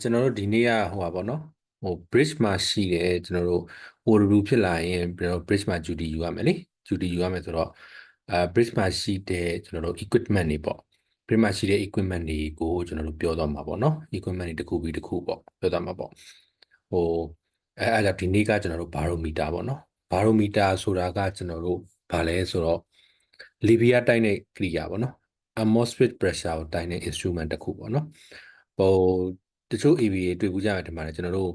ကျွန်တော်တို့ဒီနေ့ကဟိုပါပေါ့နော်bridge မှာရှိတယ်ကျွန်တော်တို့ OW ဖြစ်လာရင်ကျွန်တော် bridge မှာ duty ယူရမယ်လေ duty ယူရမယ်ဆိုတော့bridge မှာရှိတဲ့ကျွန်တော်တို့ equipment တွေပေါ့ bridge မှာရှိတဲ့ equipment တွေကိုကျွန်တော်တို့ပြောတော့မှာပေါ့နော် equipment တွေတစ်ခုပြီးတစ်ခုပေါ့ပြောတော့မှာပေါ့ဟိုအဲ့ဒါဒီနေ့ကကျွန်တော်တို့ barometer ပေါ့နော် barometer ဆိုတာကကျွန်တော်တို့ဘာလဲဆိုတော့ Libya တိုင်းတဲ့ကိရိယာပေါ့နော် atmospheric pressure ကိုတိုင်းတဲ့ instrument တစ်ခုပေါ့နော်ဟိုတချို့ AVA တွေ့ဘူးကြတယ်ဒီမှာလည်းကျွန်တော်တို့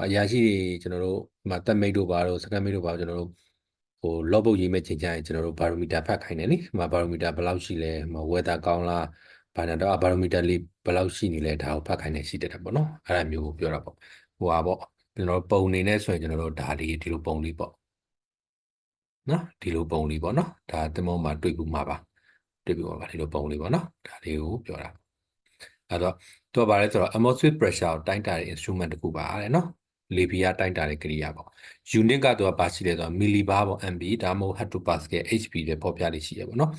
အရာရှိတွေကျွန်တော်တို့ဒီမှာတက်မိတ်တို့ဘာလို့စကန်မိတ်တို့ဘာလို့ကျွန်တော်တို့logbook ရေးမဲ့ချိန်ကျရင်ကျွန်တော်တို့ barometer ဖတ်ခိုင်းတယ်လေဒီမှာ barometer ဘယ်လောက်ရှိလဲဒီမှာ weather ကောင်းလားဘာနဲ့တော့ barometer လေးဘယ်လောက်ရှိနေလဲဒါကိုဖတ်ခိုင်းနေရှိတတ်တယ်ပေါ့နော်အဲ့ဒါမျိုးကိုပြောတာပေါ့ပေါ့ကျွန်တော်တို့ပုံနေနဲ့ဆိုရင်ကျွန်တော်တို့ဒါလေးဒီလိုပုံလေးပေါ့နော်ဒီလိုပုံလေးပေါ့နော်ဒါတင်မောမှာတွေ့ဘူးမှာပါတွေ့ပြီးပါဒီလိုပုံလေးပေါ့နော်ဒါလေးကိုပြောတာအဲ့တော့သူကဘာလဲဆိုတော့ atmospheric pressure ကိုတိုင်းတာတဲ့ instrument တစ်ခုပါတဲ့နော်လေဖိအားတိုင်းတာတဲ့ကိရိယာပေါ့ unit ကသူကပါရှိတယ်ဆိုတော့ millibar ပေါ့ MB ဒါမှမဟုတ် hectopascal HP တွေပေါ်ပြလေးရှိရပေါ့နော်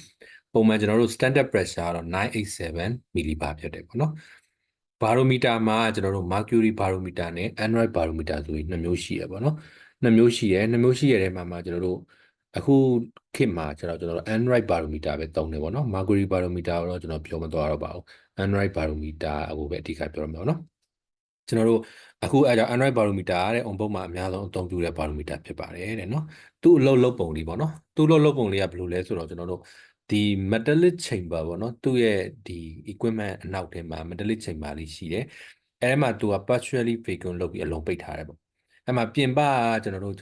ပုံမှန်ကျွန်တော်တို့ standard pressure ကတော့987 millibar ဖြစ်တယ်ပေါ့နော် barometer မှာကျွန်တော်တို့ mercury barometer နဲ့ aneroid barometer ဆိုပြီးနှစ်မျိုးရှိရပေါ့နော်နှစ်မျိုးရှိရတဲ့မှာကျွန်တော်တို့အခုခေတ်မှာကျွန်တော်တို့ aneroid barometer ပဲသုံးတယ်ပေါ့နော် mercury barometer တော့ကျွန်တော်ပြောမသွားတော့ပါဘူး Android barometer ကိုပဲအဓိကပြောရမှာเนาะကျွန်တော်တို့အခုအဲကြောင့် Android barometer တဲ့ on board မှာအများဆုံးအသုံးပြုတဲ့ barometer ဖြစ်ပါတယ်တဲ့เนาะသူ့အလုပ်လုပ်ပုံလေးပေါ့เนาะသူ့လုပ်ပုံလေးကဘယ်လိုလဲဆိုတော့ကျွန်တော်တို့ဒီ metallic chamber ပေါ့เนาะသူ့ရဲ့ဒီ equipment အနောက်ထဲမှာ metallic chamber လေးရှိတယ်အဲမှာသူက partially vacuum လုပ်ပြီးအလုံးပိတ်ထားတယ်ပေါ့အဲမှာပြင်ပကျွန်တော်တို့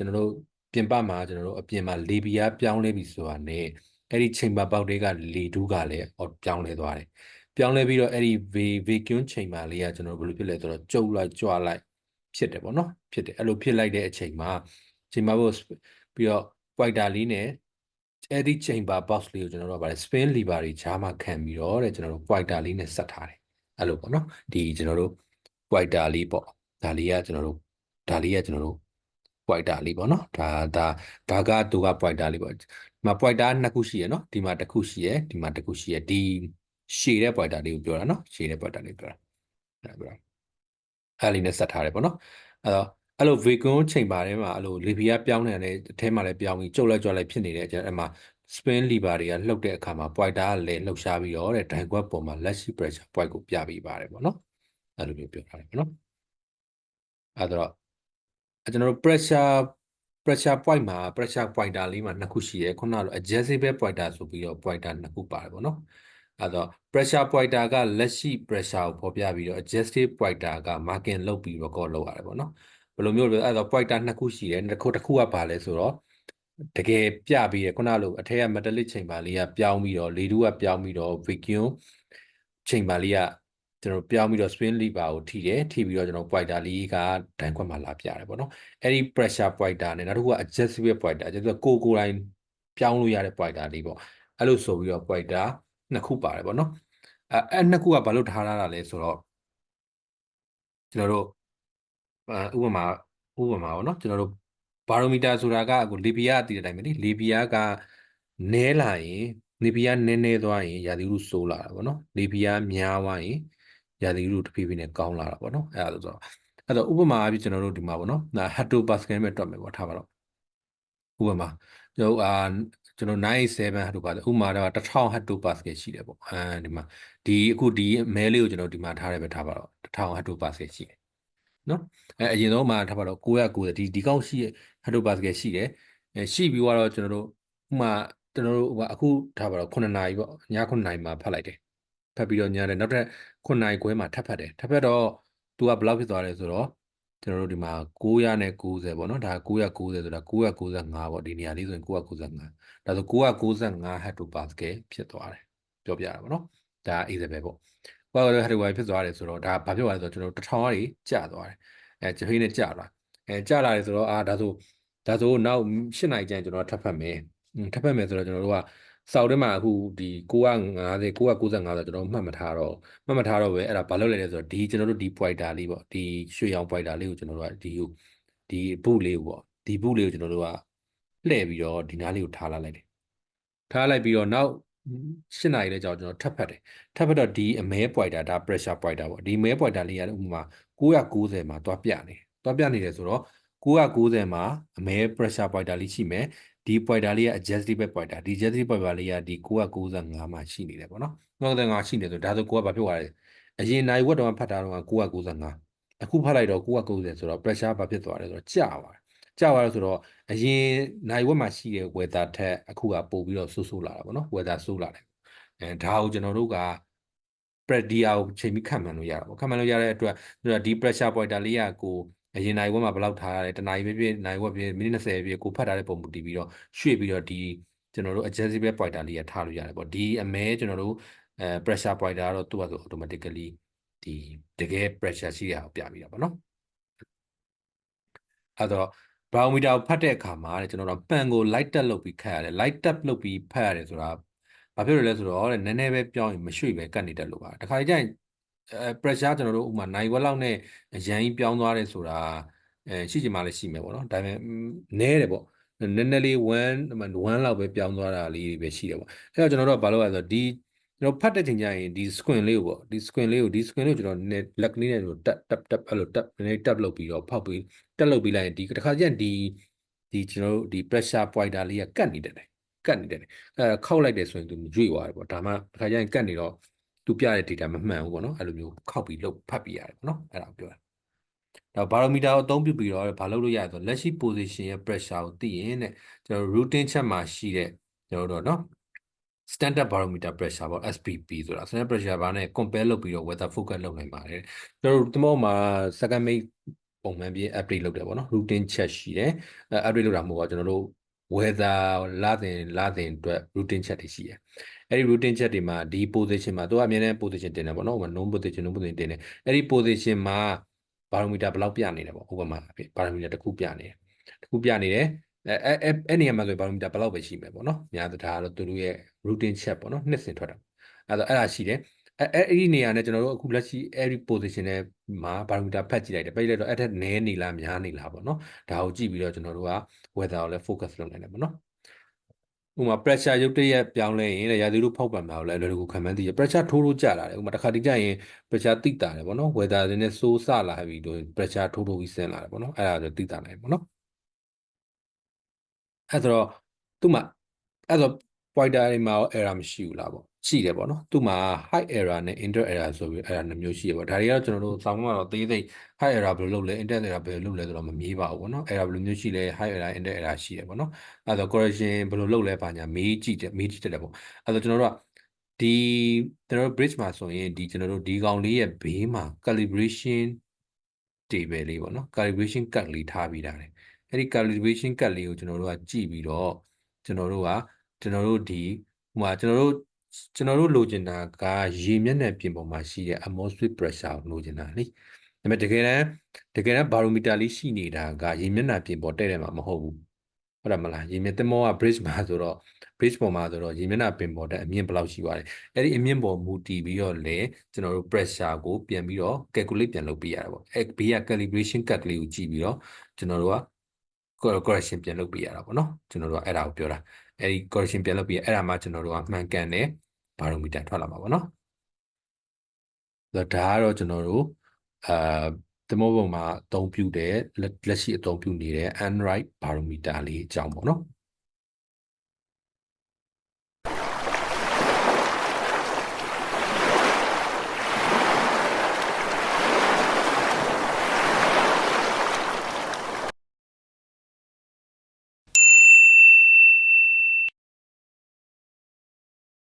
ပြင်ပမှာကျွန်တော်တို့အပြင်မှာလေပြားပြောင်းလဲပြီဆိုတာနဲ့အဲ့ဒီ chamber ပေါက်တွေကလေတူးကလည်းပြောင်းလဲသွားတယ်ပြောင်းလဲပြီးတော့အဲ့ဒီ vacuum chamber လေးကကျွန်တော်တို့ဘယ်လိုဖြစ်လဲဆိုတော့ကျုပ်လိုက်ကြွလိုက်ဖြစ်တယ်ပေါ့နော်ဖြစ်တယ်အဲ့လိုဖြစ်လိုက်တဲ့အချိန်မှာ chamber box ပြီးတော့ pointer လေးနဲ့အဲ့ဒီ chamber box လေးကိုကျွန်တော်တို့ကဗါလဲ spin lever တွေဂျားမှာခံပြီးတော့တဲ့ကျွန်တော်တို့ pointer လေးနဲ့ဆက်ထားတယ်အဲ့လိုပေါ့နော်ဒီကျွန်တော်တို့ pointer လေးပေါ့ဒါလေးကကျွန်တော်တို့ pointer လေးပေါ့နော်ဒါကသူက pointer လေးပေါ့ဒီမှာ pointer နှစ်ခုရှိရနော်ဒီမှာတစ်ခုရှိရဒီမှာတစ်ခုရှိရဒီရှည်တဲ့ pointer လေးကိုပြောတာနော်ရှည်တဲ့ pointer လေးပြောတာအဲ့ပြောတာအဲ့လေးနဲ့ဆက်ထားတယ်ပေါ့နော်အဲ့လို vacuum chamber ထဲမှာအဲ့လိုလေဖိအားပြောင်းနေတဲ့အထဲမှာလည်းပြောင်းပြီးကျုပ်လိုက်ကြွလိုက်ဖြစ်နေတဲ့အချိန်အဲ့မှာ spin lever တွေကလှုပ်တဲ့အခါမှာ pointer ကလည်းလှုပ်ရှားပြီးတော့တဲ့ dine quad ပေါ်မှာ let's see pressure point ကိုပြပေးပါတယ်ပေါ့နော်အဲ့လိုမျိုးပြောထားတယ်ပေါ့နော်အဲ့တော့ကျွန်တော်တို့ pressure point မှာ pressure pointer လေးမှာနှစ်ခုရှိတယ်ခုနက adjustable pointer ဆိုပြီးတော့ pointer နှစ်ခုပါတယ်ပေါ့နော်အဲ့တော့ pressure pointer ကလက်ရှိ pressure ကိုဖော်ပြပြီးတော့ adjustive pointer က marking လုပ်ပြီး record လုပ်ရတယ်ပေါ့နော်ဘယ်လိုမျိုးလဲအဲ့တော့ pointer နှစ်ခုရှိတယ်တစ်ခုကဘာလဲဆိုတော့တကယ်ပြပြီးရခုနလိုအထက်က metallic chamber လေးကပြောင်းပြီးတော့လေတူးကပြောင်းပြီးတော့ vacuum chamber လေးကကျွန်တော်ပြောင်းပြီးတော့ spin lever ကိုထိပြီးတော့ကျွန်တော် pointer လေးကဒိုင်ခွက်မှာလာပြတယ်ပေါ့နော်အဲ့ဒီ pressure pointer နဲ့နောက်တစ်ခုက adjustable pointer ကျတော့ကိုယ်တိုင်ပြောင်းလို့ရတဲ့ pointer လေးပေါ့အဲ့လိုဆိုပြီးတော့ pointer နှစ်ခုပါတယ်ပေါ့နော်အဲ့နှစ်ခုကဘာလို့ထားရတာလဲဆိုတော့ကျွန်တော်တို့ဥပမာပေါ့နော်ကျွန်တော်တို့ဘာရိုမီတာဆိုတာကအခုလေပြားအတည်တဲ့အတိုင်းပဲလေလေပြားကနဲလာရင်လေပြားနဲသွားရင်ရာသီဥတုဆိုးလာတာပေါ့နော်လေပြားများသွားရင်ရာသီဥတုတဖြည်းဖြည်းနဲ့ကောင်းလာတာပေါ့နော်အဲ့ဒါဆိုတော့ဥပမာအဖြစ်ကျွန်တော်တို့ဒီမှာပေါ့နော်ဟက်တိုပါစကယ်နဲ့တွက်မယ်ပေါ့ထားပါတော့ဥပမာကျွန်တော်ကျွန်တော်97ဟက်တိုပါဥပမာတော့1000ဟက်တိုပါစကယ်ရှိတယ်ပေါ့ဒီမှာအခုဒီမဲလေးကိုကျွန်တော်ဒီမှာထားရပဲထားပါတော့1000ဟက်တိုပါစကယ်ရှိတယ်နော်အရင်ဆုံးမှာထားပါတော့990ဒီကောက်ရှိဟက်တိုပါစကယ်ရှိတယ်ရှိပြီးတော့ကျွန်တော်တို့ဥမာကျွန်တော်တို့အခုထားပါတော့9နာရီပေါ့ည9နာရီမှာဖတ်လိုက်တယ်ဖတ်ပြီးတော့ညတယ်နောက်ထပ်9နာရီခွဲမှာထပ်ဖတ်တယ်ထပ်ဖတ်တော့သူကဘယ်လောက်ဖြစ်သွားလဲဆိုတော့ကျွန်တော်တို့ဒီမှာ990ပေါ့နော်ဒါ990ဆိုတာ995ပေါ့ဒီနေရာလေးဆိုရင်995ဒါဆို995ဟက်တိုပါစကယ်ဖြစ်သွားတယ်ပြောပြရတာပေါ့နော်ဒါ example ပေါ့ဘာလို့ဟက်တိုပါဖြစ်သွားတယ်ဆိုတော့ဒါဘာဖြစ်သွားလဲဆိုတော့ကျွန်တော်1000ကနေကျသွားတယ်ဂျဖိနဲ့ကျလာကျလာတယ်ဆိုတော့ဒါဆိုနောက်8နိုင်ကျရင်ကျွန်တော်ထပ်ဖတ်မယ်ထပ်ဖတ်မယ်ဆိုတော့ကျွန်တော်တို့ကစောက်ထဲမှာအခုဒီ950 995ဆိုတော့ကျွန်တော်မှတ်မထားတော့ပဲအဲ့ဒါဘာလုပ်လိုက်လဲဆိုတော့ကျွန်တော်တို့ဒီ pointer လေးပေါ့ဒီရွှေရောင် pointer လေးကိုကျွန်တော်တို့ကဒီဘုတ်လေးကိုပေါ့ဒီဘုတ်လေးကိုကျွန်တော်တို့ကလှည့်ပြီးတော့ဒီနားလေးကိုထားလိုက်တယ်ထားလိုက်ပြီးတော့နောက် 8 နာရီလဲကြာကျွန်တော်ထပ်ဖတ်တယ်ထပ်ဖတ်တော့ဒီအမဲပွိုက်တာဒါ pressure ပွိုက်တာပေါ့ဒီမဲပွိုက်တာလေးကဥပမာ990မှာတွားပြနေတွားပြနေတယ်ဆိုတော့990မှာအမဲ pressure ပွိုက်တာလေးရှိမယ်ဒီပွိုက်တာလေးက adjustable ပွိုက်တာဒီ adjustable ပွိုက်တာလေးကဒီ995မှာရှိနေတယ်ပေါ့နော်995ရှိနေဆိုဒါဆိုကိုကဘာဖြစ်သွားလဲအရင်နိုင်ဝက်တော့ဖတ်တာတော့995အခုဖတ်လိုက်တော့990ဆိုတော့ pressure ဘာဖြစ်သွားလဲဆိုတော့ကျသွားတယ်ကျသွားလို့ဆိုတော့အရင်နိုင်ဝက်မှာရှိတဲ့ weather ထက်အခုကပို့ပြီးတော့ဆိုးလာတာပေါ့နော် weather ဆိုးလာတယ်ဒါကိုကျွန်တော်တို့က pressure ကိုချိန်ပြီးခန့်မှန်းလို့ရတာပေါ့ခန့်မှန်းလို့ရတဲ့အတွက်ဒီ pressure pointer လေးကကိုအရင်နိုင်ဝက်မှာဘယ်လောက်ထားရတယ်တနာရီပြည့်နိုင်ဝက်ပြည့်မိနစ်20ပြည့်ကိုဖတ်ထားတဲ့ပုံမူတည်ပြီးတော့ရွှေ့ပြီးတော့ဒီကျွန်တော်တို့ adjustable pointer လေးကထားလို့ရတယ်ပေါ့ဒီအမဲကျွန်တော်တို့ pressure pointer ကတော့သူ့ဟာဆို automatically ဒီတကယ် pressure ရှိရအောင်ပြပြီးတာပေါ့နော်အဲ့တော့ barometer ကိုဖတ်တဲ့အခါမှာကျွန်တော်တို့ပန်ကို light tap လုပ်ပြီးခတ်ရတယ် light tap လုပ်ပြီးဖတ်ရတယ်ဆိုတာဘာဖြစ်လို့လဲဆိုတော့နည်းနည်းပဲပြောင်းရင်မရွှေ့ပဲကတ်နေတတ်လို့ပါတခါကျရင်pressure ကျွန်တော်တို့ဥမာနိုင်ဝက်လောက်နဲ့အရန်ကြီးပြောင်းသွားတယ်ဆိုတာရှိချင်မှလည်းရှိမယ်ပေါ့နော်ဒါပေမဲ့နည်းတယ်ပေါ့နည်းနည်းလေး1လောက်ပဲပြောင်းသွားတာလေးပဲရှိတယ်ပေါ့အဲ့တော့ကျွန်တော်တို့ကဘာလုပ်ရလဲဆိုတော့ဒီကျွန်တော်ဖတ်တဲ့ချိန်ကျရင်ဒီ screen လေးကိုပေါ့ဒီ screen လေးကိုကျွန်တော်လက်ကလေးနဲ့တက်အဲ့လိုတက်နည်းနည်းတက်လုပ်ပြီးတော့ဖောက်ပြီးတက်လုပ်ပြီးလိုက်ရင်ဒီတခါကျရင်ဒီကျွန်တော်တို့ဒီ pressure pointer လေးကကတ်နေတယ်ကတ်နေတယ်ခောက်လိုက်တယ်ဆိုရင်သူမရွေ့သွားတယ်ပေါ့ဒါမှတခါကျရင်ကတ်နေတော့သူပြတဲ့ data မမှန်ဘူးပေါ့နော်အဲ့လိုမျိုးခောက်ပြီးဖတ်ပြီးရတယ်ပေါ့နော်အဲ့ဒါကိုပြောတာတော့ barometer ကိုအသုံးပြုပြီးတော့ဘာလုပ်လို့ရလဲဆိုတော့လက်ရှိ position ရဲ့ pressure ကိုသိရင်တဲ့ကျွန်တော် routine check မှာရှိတဲ့ကျွန်တော်တို့နော် standard barometer pressure ပေါ့ SPP ဆိုတာ standard pressure ဘာနဲ့ compare လုပ်ပြီးတော့ weather focus လုပ်နိုင်ပါတယ်ကျွန်တော်တို့ဒီမောမှာ second mate ပုံမှန်ပြေး update လုပ်တယ်ပေါ့နော် routine check ရှိတယ်update လုပ်တာမဟုတ်ပါကျွန်တော်တို့ weather လာတင်အတွက် routine check တွေရှိတယ်အဲ့ဒီ routine check တွေမှာဒီ position မှာသူကအများနဲ့ position တင်တယ်ပေါ့နော်ဥပမာ non position တင်တယ်အဲ့ဒီ position မှာ barometer ဘယ်လောက်ပြနေတယ်ပေါ့ဥပမာအဖြစ် barometer တစ်ခုပြနေတယ်အဲ့နေရာမှာဆို barometer ဘယ်လောက်ပဲရှိမယ်ပေါ့နော်များသဒါကတော့သူတို့ရဲ့ routine check ပေါ့နော်နှစ်စဉ်ထွက်တာအဲ့ဒါရှိတယ်အဲ့ဒီနေရာနဲ့ကျွန်တော်တို့အခုလက်ရှိ every position နဲ့မှာ barometer ဖတ်ကြည့်လိုက်တယ်ပြလိုက်တော့အဲ့ထက်နည်းနေလားများနေလားပေါ့နော်ဒါကိုကြည့်ပြီးတော့ကျွန်တော်တို့က weather ကိုလည်း focus လုပ်နိုင်တယ်ပေါ့နော်ဥပမာ pressure ရုတ်တရက်ပြောင်းလဲရင်ရာသီဥတုဖောက်ပြန်မှာကိုလည်းအလွယ်တကူခံမှန်းသိရ pressure ထိုးကျလာတယ်ဥပမာတစ်ခါတည်းကျရင် pressure တိတာတယ်ပေါ့နော် weather တွေနဲ့စိုးစလာပြီတော့ pressure ထိုးပြီးဆင်းလာတယ်ပေါ့နော်အဲ့ဒါဆိုတိတာနိုင်ပေါ့နော်အဲ့တော့သူ့မှာအဲ့တော့ pointer တွေမှာ error မရှိဘူးလားပေါ့ရှိတယ်ပေါ့နော်သူ့မှာ high error နဲ့ inter error ဆိုပြီး error နှစ်မျိုးရှိရပေါ့ဒါတွေကတော့ကျွန်တော်တို့ဆောင်းမှာတော့သေးသေး high error ဘယ်လိုလုပ်လဲ inter error ဘယ်လိုလုပ်လဲဆိုတော့မမေးပါဘူးပေါ့နော် error ဘယ်လိုမျိုးရှိလဲ high error inter error ရှိတယ်ပေါ့နော်အဲ့တော့ correction ဘယ်လိုလုပ်လဲဘာညာမေးကြည့်တယ်ပေါ့အဲ့တော့ကျွန်တော်တို့ကကျွန်တော်တို့ bridge မှာဆိုရင်ကျွန်တော်တို့ဒီကောင်လေးရဲ့ဘေးမှာ calibration table လေးပေါ့နော် calibration cut လေးထားပြီးတာတယ်အဲ့ဒီ calibration cut လေးကိုကျွန်တော်တို့ကကြည့်ပြီးတော့ကျွန်တော်တို့ဒီဟိုမှာကျွန်တော်တို့လိုချင်တာကရေမျက်နှာပြင်ပေါ်မှာရှိတဲ့ atmospheric pressure ကိုလိုချင်တာလေဒါပေမဲ့တကယ်တမ်း barometer လေးရှိနေတာကရေမျက်နှာပြင်ပေါ်တဲ့တယ်မှာမဟုတ်ဘူးဟုတ်တယ်မလားရေမျက်သင်္ဘောက bridge မှာဆိုတော့ bridge ပေါ်မှာဆိုတော့ရေမျက်နှာပြင်ပေါ်တဲ့အမြင့်ဘယ်လောက်ရှိသွားလဲအဲ့ဒီအမြင့်ပေါ်မူတည်ပြီးတော့လေကျွန်တော်တို့ pressure ကိုပြန်ပြီးတော့ calculate ပြန်လုပ်ပေးရတာပေါ့အဲ့ဘေးက calibration cut လေးကိုကြည့်ပြီးတော့ကျွန်တော်တို့က correction ပြန်လုပ်ပေးရတာပေါ့နော်ကျွန်တော်တို့ကအဲ့ဒါကိုပြောတာအဲ့ဒီ correction ပြန်လုပ်ပြီးအဲ့ဒါမှကျွန်တော်တို့ကမှန်ကန်တဲ့ barometer ထွက်လာမှာပေါ့နော်ဒါကတော့ကျွန်တော်တို့သမုတ်ပုံမှာအသုံးပြုတဲ့လက်ရှိအသုံးပြုနေတဲ့ Android barometer လေးအကြောင်းပေါ့နော်